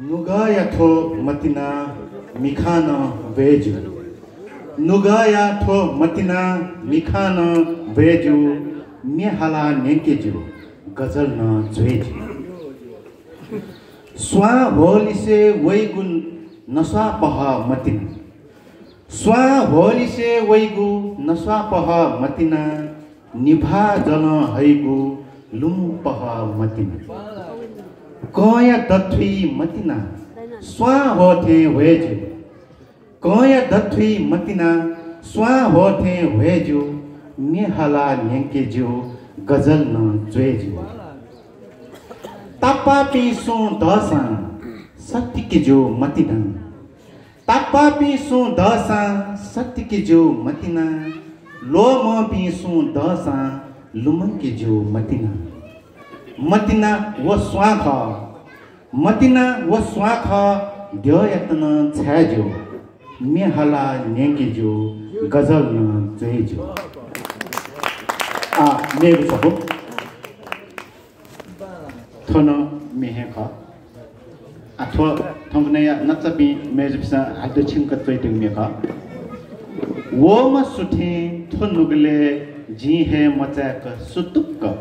Nugaya tho matina mikhana veju. Nugaya tho matina mikhana veju. Mihala nenkeju gazal na zweju. Swa holi se waigun naswa paha matina. Swa holi se waigu naswa paha matina. Nibha jala haigu lum paha matina. Koya datwi matina. Swa hothe veju. Koya datwi matina. Swa hothe veju. Mihala nenkeju gazal na zweju. Tapa pisu dasa satikeju matina. Tapa pisu dasa satikeju matina. Loma pisu dasa lumankeju matina. Matina waswakha. Matina waswakha dyoyatna chhajo. Mihala nenkeju gazal na zweju. Meru sabu thono meheka athwa thongnaya natsapi mejpsa adde chimka toiting meka woma suthe thonugle ji he machaka sutukka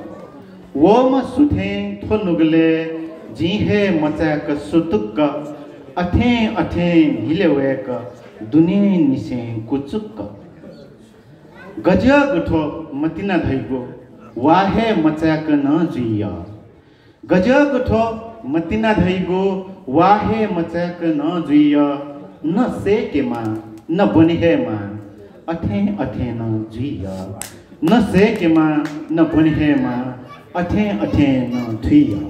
woma suthe thonugle ji he machaka sutukka athe athe hileweka duni nise kuchukka गजा गुठो मतिना धैगो वाहे मचाक न जुइया गजा गुठो मतिना धैगो वाहे मचाक न जुइया न सेके मा न बनिहे मा अथे अथे न जुइया न सेके मा न बनिहे मा अथे अथे न थुइया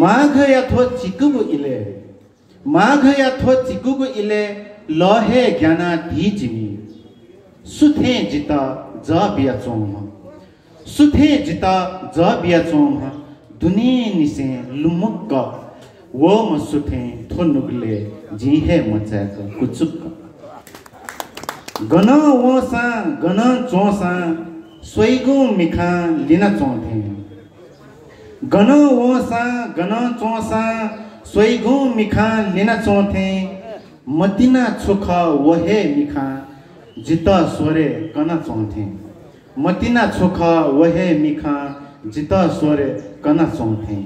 माघ याथो चिकुगु इले माघ याथो चिकुगु इले लहे ज्ञाना धीजिमी सुथे जिता जा बिया चोम सुथे जिता जा बिया चोम दुनी निसे लुमुक्का वो म सुथे थोनुगले जी है मचाक कुचुक्का गना वसा गना चोसा सोइगु मिखा लिना चोथे गना वसा गना चोसा सोइगु मिखा लिना चोथे मतिना छुखा वहे मिखा जिता स्वरे कना चौथे मतिना छोखा वहे मिखा जिता स्वरे कना चौथे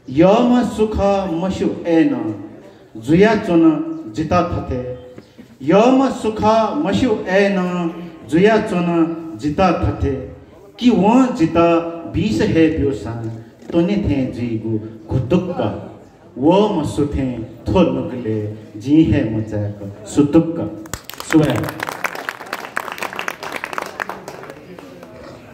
यम सुख मशु एन जुया चोन जिता थथे यम सुख मशु एन जुया चोन जिता थथे कि वो जिता 20 है ब्योसा तोने थे जीगु कुतुक्का वो मसुथे थो नुगले जी है मचाक सुतुक्का सुबह